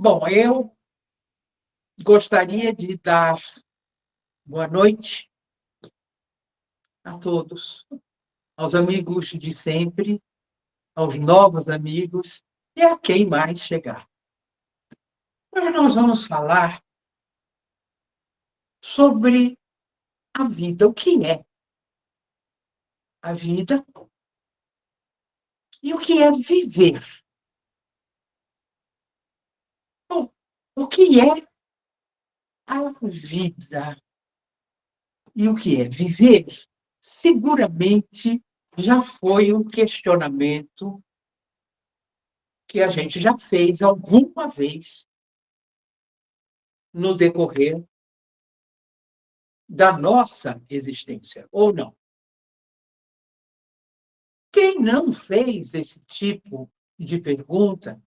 Bom, eu gostaria de dar boa noite a todos, aos amigos de sempre, aos novos amigos e a quem mais chegar. Hoje nós vamos falar sobre a vida, o que é a vida e o que é viver. Bom, o que é a vida e o que é viver? Seguramente já foi um questionamento que a gente já fez alguma vez no decorrer da nossa existência, ou não. Quem não fez esse tipo de pergunta,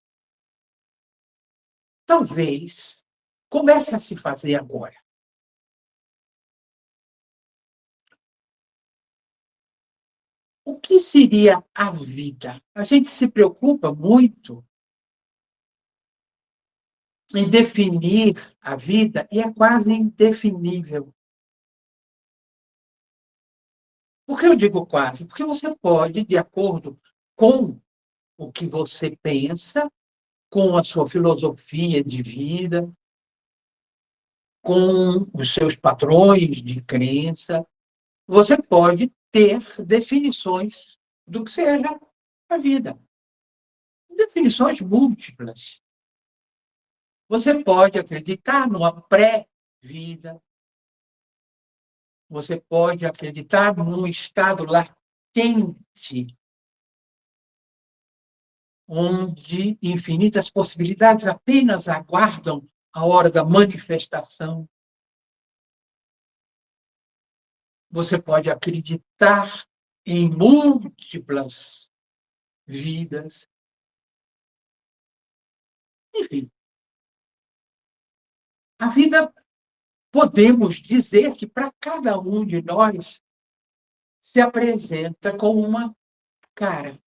talvez comece a se fazer agora. O que seria a vida? A gente se preocupa muito em definir a vida e é quase indefinível. Por que eu digo quase? Porque você pode, de acordo com o que você pensa, com a sua filosofia de vida, com os seus padrões de crença, você pode ter definições do que seja a vida. Definições múltiplas. Você pode acreditar numa pré-vida, você pode acreditar num estado latente, onde infinitas possibilidades apenas aguardam a hora da manifestação. Você pode acreditar em múltiplas vidas. Enfim, a vida, podemos dizer que para cada um de nós se apresenta com uma cara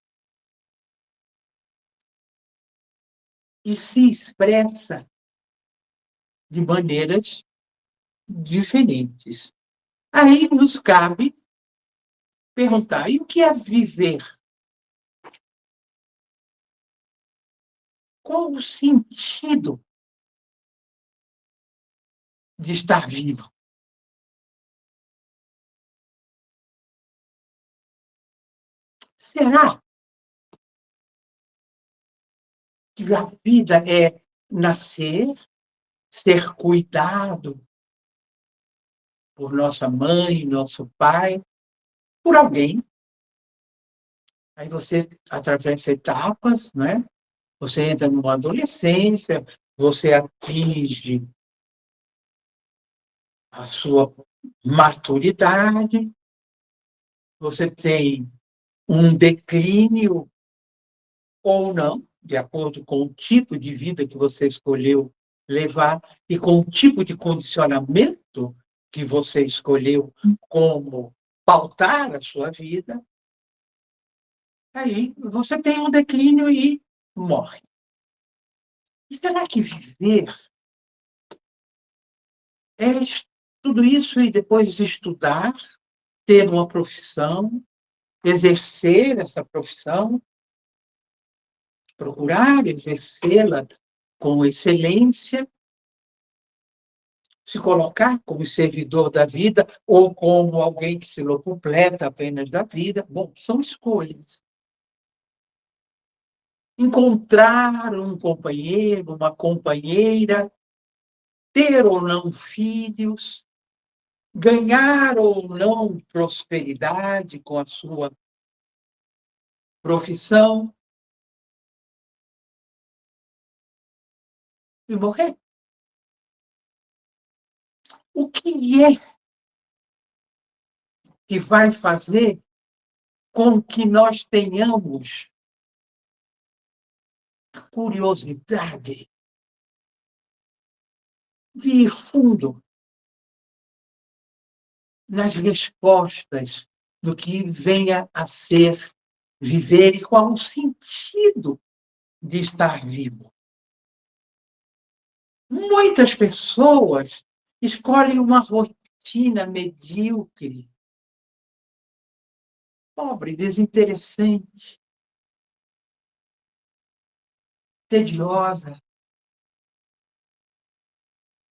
e se expressa de maneiras diferentes. Aí nos cabe perguntar: e o que é viver? Qual o sentido de estar vivo? Será que a vida é nascer, ser cuidado por nossa mãe, nosso pai, por alguém? Aí você atravessa etapas, né? Você entra numa adolescência, você atinge a sua maturidade, você tem um declínio ou não, de acordo com o tipo de vida que você escolheu levar e com o tipo de condicionamento que você escolheu como pautar a sua vida, aí você tem um declínio e morre. E será que viver é tudo isso e depois estudar, ter uma profissão, exercer essa profissão, procurar exercê-la com excelência, se colocar como servidor da vida ou como alguém que se locupleta apenas da vida? Bom, são escolhas. Encontrar um companheiro, uma companheira, ter ou não filhos, ganhar ou não prosperidade com a sua profissão e morrer. O que é que vai fazer com que nós tenhamos a curiosidade de ir fundo nas respostas do que venha a ser viver e qual o sentido de estar vivo? Muitas pessoas escolhem uma rotina medíocre, pobre, desinteressante, tediosa,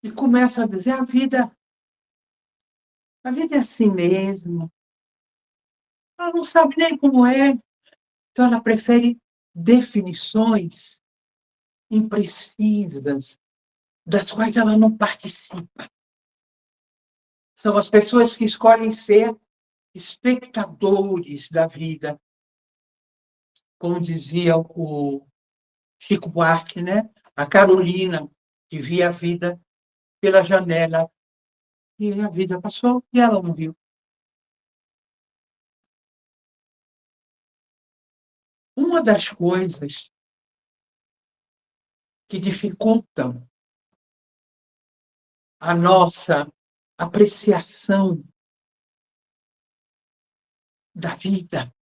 e começam a dizer: a vida é assim mesmo. Ela não sabe nem como é, então ela prefere definições imprecisas, das quais ela não participa. São as pessoas que escolhem ser espectadores da vida, como dizia o Chico Buarque, né? A Carolina, que via a vida pela janela, e a vida passou e ela não viu. Uma das coisas que dificultam a nossa apreciação da vida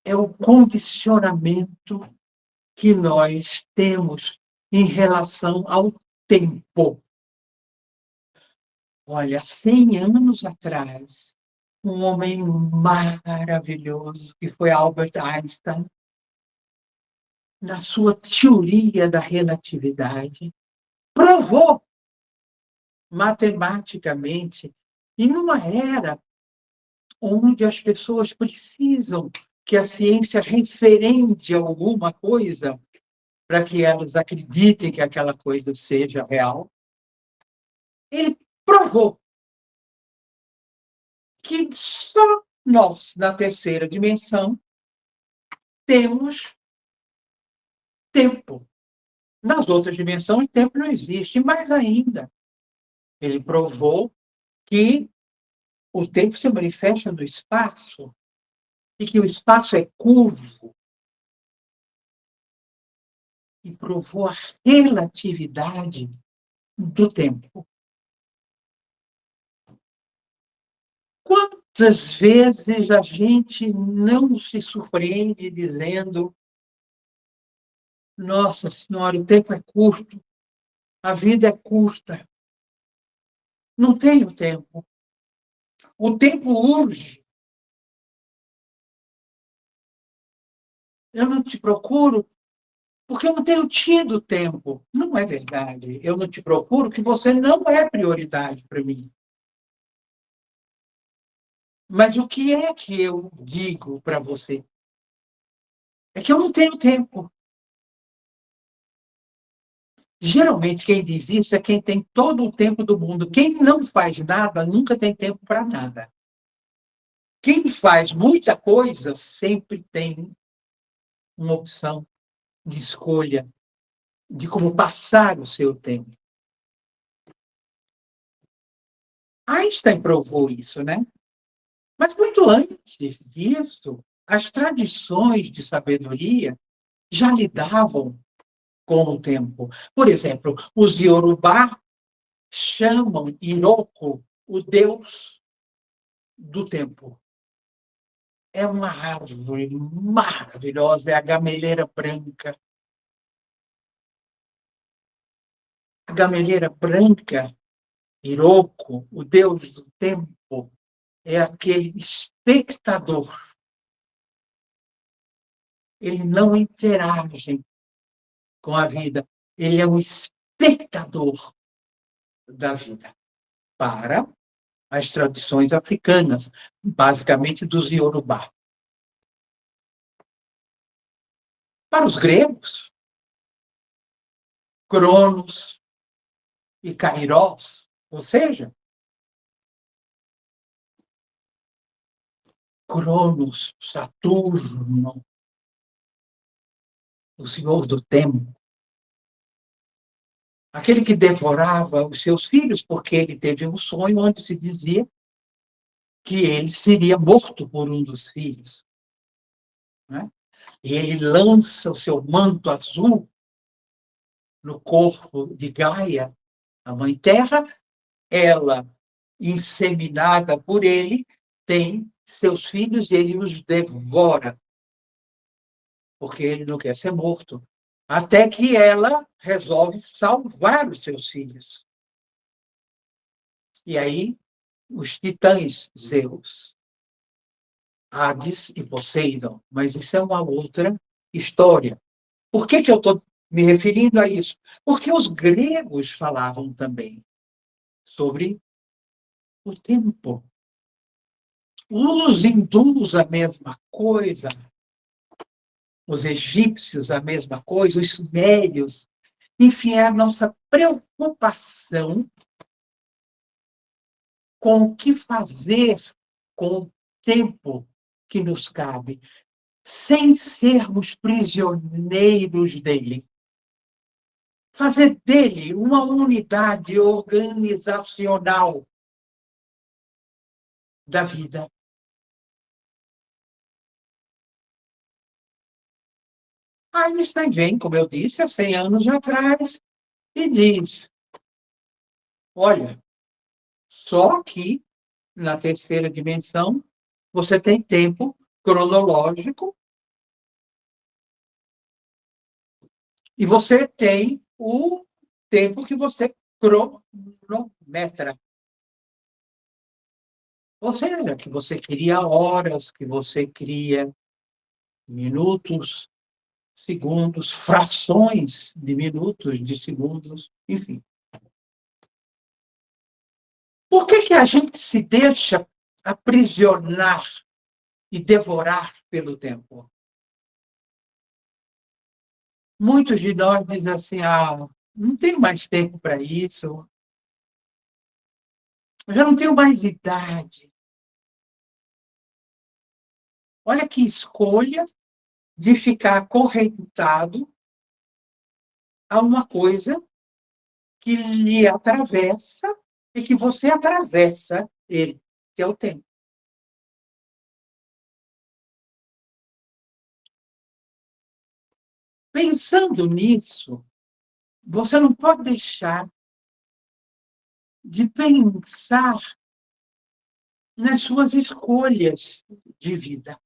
é o condicionamento que nós temos em relação ao tempo. Olha, 100 anos atrás, um homem maravilhoso, que foi Albert Einstein, na sua teoria da relatividade, provou matematicamente, e numa era onde as pessoas precisam que a ciência referende alguma coisa para que elas acreditem que aquela coisa seja real, ele provou que só nós, na terceira dimensão, temos tempo. Nas outras dimensões, tempo não existe. Mais ainda, ele provou que o tempo se manifesta no espaço e que o espaço é curvo, e provou a relatividade do tempo. Quantas vezes a gente não se surpreende dizendo: nossa Senhora, o tempo é curto, a vida é curta, não tenho tempo. O tempo urge. Eu não te procuro porque eu não tenho tido tempo. Não é verdade. Eu não te procuro porque você não é prioridade para mim. Mas o que é que eu digo para você? É que eu não tenho tempo. Geralmente, quem diz isso é quem tem todo o tempo do mundo. Quem não faz nada, nunca tem tempo para nada. Quem faz muita coisa, sempre tem uma opção de escolha de como passar o seu tempo. Einstein provou isso, né? Mas muito antes disso, as tradições de sabedoria já lidavam com o tempo. Por exemplo, os Yorubá chamam Iroko o deus do tempo. É uma árvore maravilhosa, é a gameleira branca. A gameleira branca, Iroko, o deus do tempo, é aquele espectador. Ele não interage com a vida, ele é um espectador da vida para as tradições africanas, basicamente dos Yorubá. Para os gregos, Cronos e Kairos, ou seja, Cronos, Saturno, o senhor do tempo, aquele que devorava os seus filhos, porque ele teve um sonho onde se dizia que ele seria morto por um dos filhos. Né? E ele lança o seu manto azul no corpo de Gaia, a Mãe Terra. Ela, inseminada por ele, tem seus filhos e ele os devora, porque ele não quer ser morto. Até que ela resolve salvar os seus filhos. E aí, os titãs Zeus, Hades e Poseidon. Mas isso é uma outra história. Por que eu estou me referindo a isso? Porque os gregos falavam também sobre o tempo. Os hindus, a mesma coisa. Os egípcios, a mesma coisa. Os sumérios. Enfim, é a nossa preocupação com o que fazer com o tempo que nos cabe, sem sermos prisioneiros dele. Fazer dele uma unidade organizacional da vida. Einstein vem, como eu disse, há 100 anos atrás, e diz: olha, só que na terceira dimensão você tem tempo cronológico e você tem o tempo que você cronometra. Ou seja, que você cria horas, que você cria minutos, segundos, frações de minutos, de segundos, enfim. Por que a gente se deixa aprisionar e devorar pelo tempo? Muitos de nós dizem assim, não tenho mais tempo para isso, eu já não tenho mais idade. Olha que escolha de ficar acorrentado a uma coisa que lhe atravessa e que você atravessa ele, que é o tempo. Pensando nisso, você não pode deixar de pensar nas suas escolhas de vida.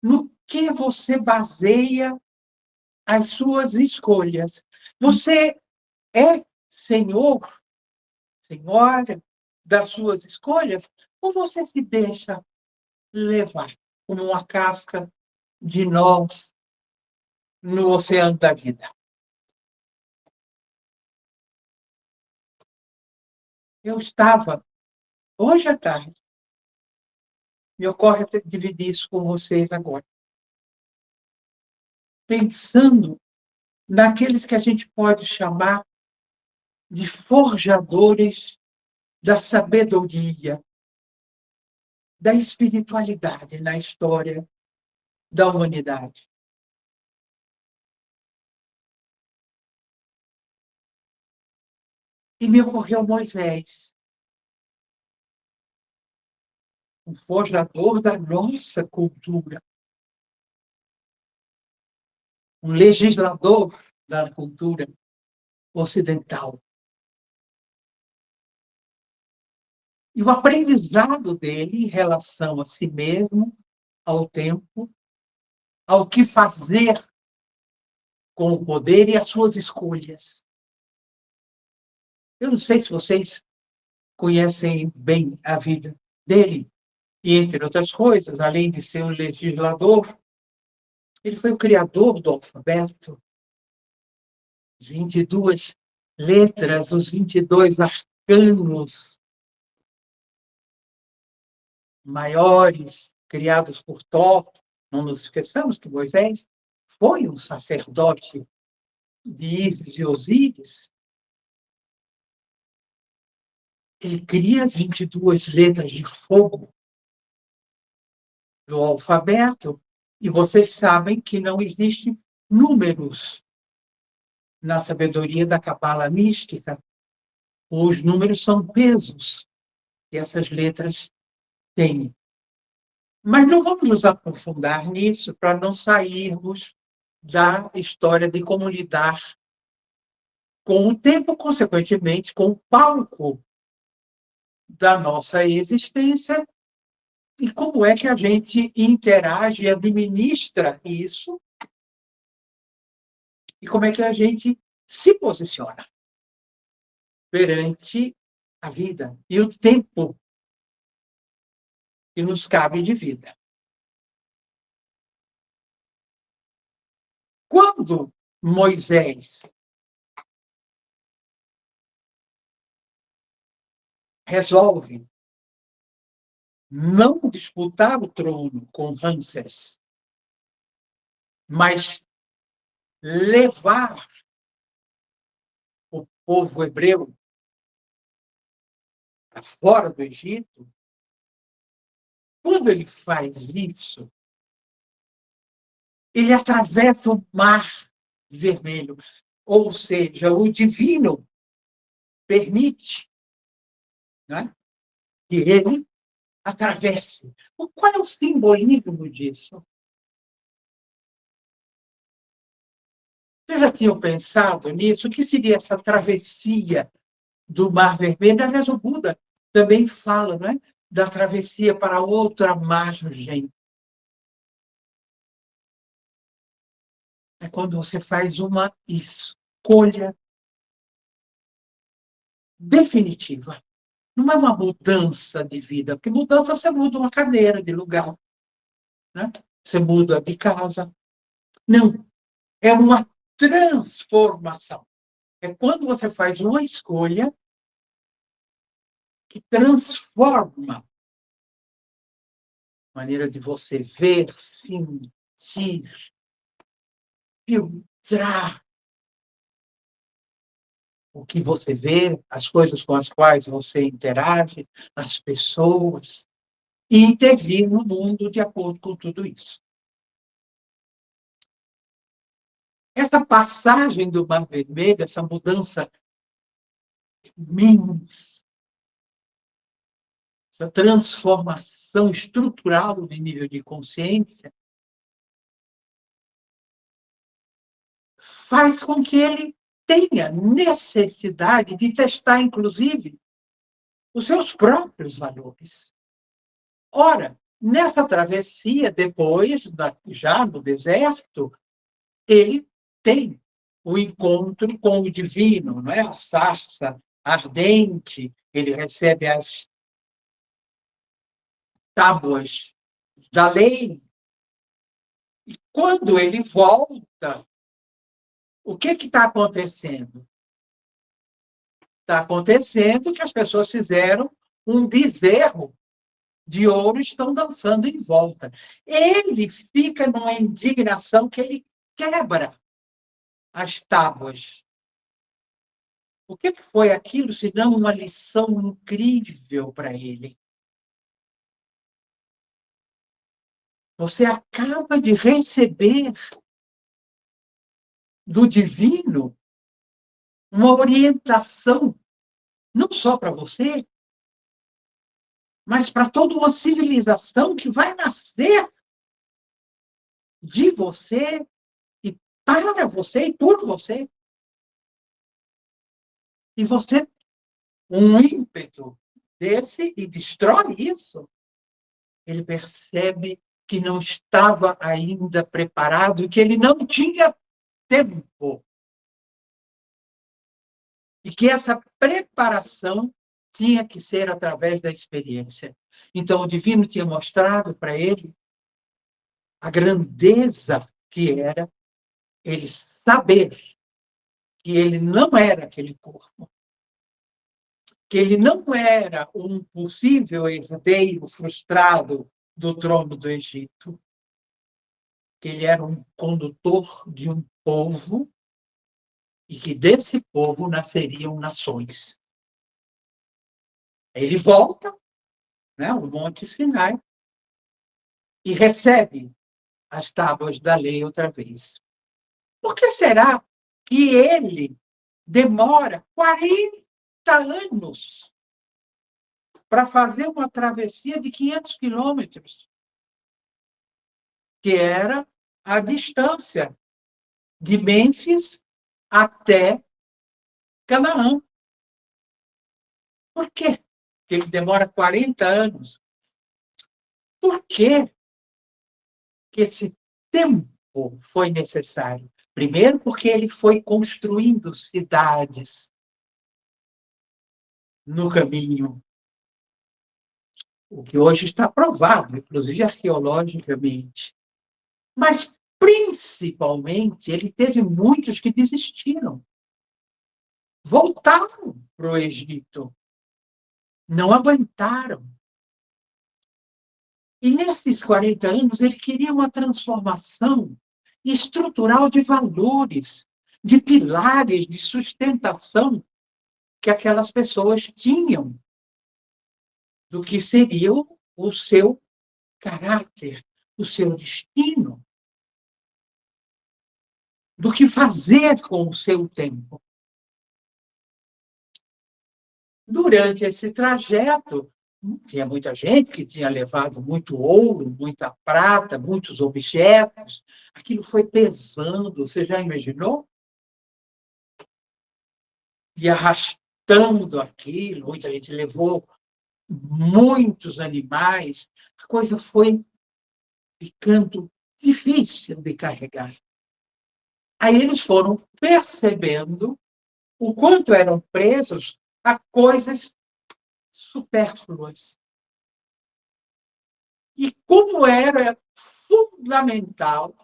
No que você baseia as suas escolhas? Você é senhor, senhora das suas escolhas? Ou você se deixa levar como uma casca de nós no oceano da vida? Eu estava, hoje à tarde, me ocorre dividir isso com vocês agora, pensando naqueles que a gente pode chamar de forjadores da sabedoria, da espiritualidade na história da humanidade. E me ocorreu Moisés, um forjador da nossa cultura, um legislador da cultura ocidental. E o aprendizado dele em relação a si mesmo, ao tempo, ao que fazer com o poder e as suas escolhas. Eu não sei se vocês conhecem bem a vida dele, e, entre outras coisas, além de ser um legislador, ele foi o criador do alfabeto, 22 letras, os 22 arcanos maiores criados por Thoth. Não nos esqueçamos que Moisés foi um sacerdote de Ísis e Osíris. Ele cria as 22 letras de fogo do alfabeto, e vocês sabem que não existem números na sabedoria da cabala mística. Os números são pesos que essas letras têm. Mas não vamos nos aprofundar nisso para não sairmos da história de como lidar com o tempo, consequentemente, com o palco da nossa existência e como é que a gente interage e administra isso e como é que a gente se posiciona perante a vida e o tempo que nos cabe de vida. Quando Moisés resolve não disputar o trono com Ramsés, mas levar o povo hebreu para fora do Egito, quando ele faz isso, ele atravessa o Mar Vermelho. Ou seja, o divino permite, né, que ele atravesse. Qual é o simbolismo disso? Vocês já tinham pensado nisso? O que seria essa travessia do Mar Vermelho? Aliás, o Buda também fala, não é, da travessia para outra margem. É quando você faz uma escolha definitiva. Não é uma mudança de vida, porque mudança você muda uma cadeira de lugar, né? Você muda de casa. Não, é uma transformação. É quando você faz uma escolha que transforma a maneira de você ver, sentir, filtrar o que você vê, as coisas com as quais você interage, as pessoas, e intervir no mundo de acordo com tudo isso. Essa passagem do Mar Vermelho, essa mudança imensa, essa transformação estrutural de nível de consciência, faz com que ele tenha necessidade de testar, inclusive, os seus próprios valores. Ora, nessa travessia, depois, já no deserto, ele tem o encontro com o divino, não é? A sarça ardente, ele recebe as tábuas da lei. E quando ele volta, o que está acontecendo? Está acontecendo que as pessoas fizeram um bezerro de ouro e estão dançando em volta. Ele fica numa indignação que ele quebra as tábuas. O que foi aquilo, senão uma lição incrível para ele? Você acaba de receber do divino uma orientação, não só para você, mas para toda uma civilização que vai nascer de você e para você e por você. E você, um ímpeto desse, e destrói isso, ele percebe que não estava ainda preparado, que ele não tinha tempo. E que essa preparação tinha que ser através da experiência. Então, o divino tinha mostrado para ele a grandeza que era ele saber que ele não era aquele corpo, que ele não era um possível herdeiro frustrado do trono do Egito, que ele era um condutor de um povo e que desse povo nasceriam nações. Ele volta, né, ao Monte Sinai, e recebe as tábuas da lei outra vez. Por que será que ele demora 40 anos para fazer uma travessia de 500 quilômetros, que era a distância de Mênfis até Canaã? Por quê que ele demora 40 anos? Por que esse tempo foi necessário? Primeiro, porque ele foi construindo cidades no caminho, o que hoje está provado, inclusive arqueologicamente. Mas, principalmente, ele teve muitos que desistiram. Voltaram para o Egito. Não aguentaram. E nesses 40 anos, ele queria uma transformação estrutural de valores, de pilares de sustentação que aquelas pessoas tinham do que seria o seu caráter, o seu destino, do que fazer com o seu tempo. Durante esse trajeto, tinha muita gente que tinha levado muito ouro, muita prata, muitos objetos. Aquilo foi pesando, você já imaginou? E arrastando aquilo, muita gente levou muitos animais. A coisa foi ficando difícil de carregar. Aí eles foram percebendo o quanto eram presos a coisas supérfluas. E como era fundamental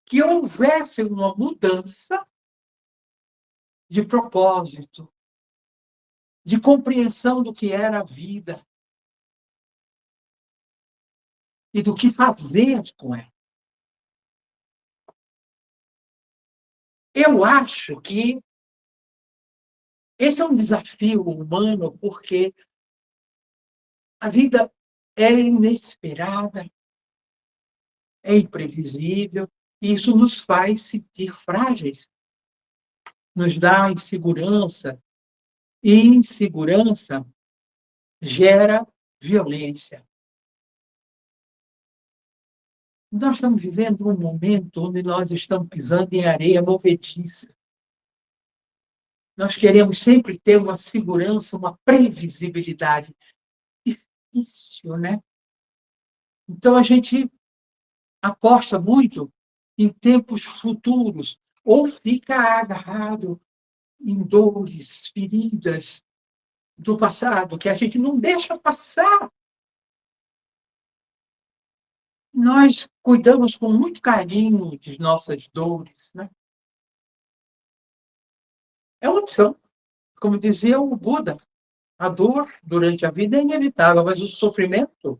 que houvesse uma mudança de propósito, de compreensão do que era a vida e do que fazer com ela. Eu acho que esse é um desafio humano, porque a vida é inesperada, é imprevisível, e isso nos faz sentir frágeis, nos dá insegurança, e insegurança gera violência. Nós estamos vivendo um momento onde nós estamos pisando em areia movediça. Nós queremos sempre ter uma segurança, uma previsibilidade. Difícil, né? Então, a gente aposta muito em tempos futuros, ou fica agarrado em dores, feridas do passado, que a gente não deixa passar. Nós cuidamos com muito carinho de nossas dores, né? É uma opção. Como dizia o Buda, a dor durante a vida é inevitável, mas o sofrimento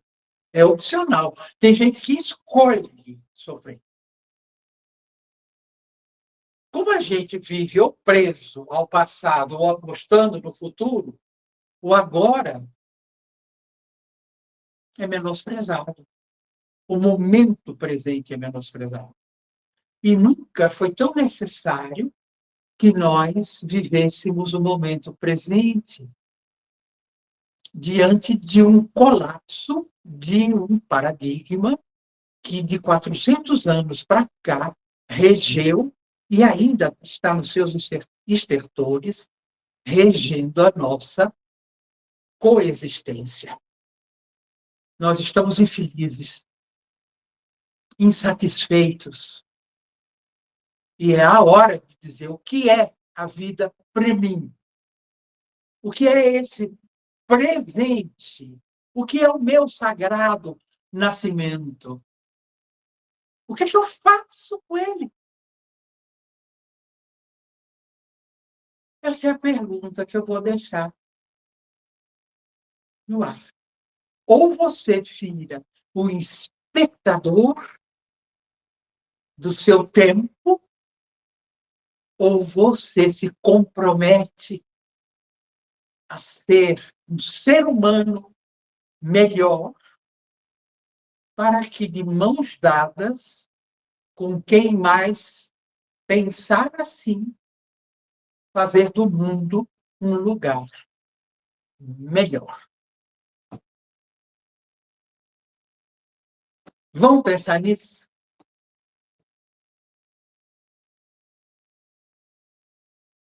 é opcional. Tem gente que escolhe sofrer. Como a gente vive ou preso ao passado ou apostando no futuro, o agora é menosprezado. O momento presente é menosprezado. E nunca foi tão necessário que nós vivêssemos o momento presente diante de um colapso de um paradigma que de 400 anos para cá regeu e ainda está nos seus estertores, regendo a nossa coexistência. Nós estamos infelizes, insatisfeitos, e é a hora de dizer o que é a vida para mim. O que é esse presente? O que é o meu sagrado nascimento? O que é que eu faço com ele? Essa é a pergunta que eu vou deixar no ar. Ou você vira o espectador do seu tempo, ou você se compromete a ser um ser humano melhor, para que, de mãos dadas, com quem mais pensar assim, fazer do mundo um lugar melhor. Vamos pensar nisso?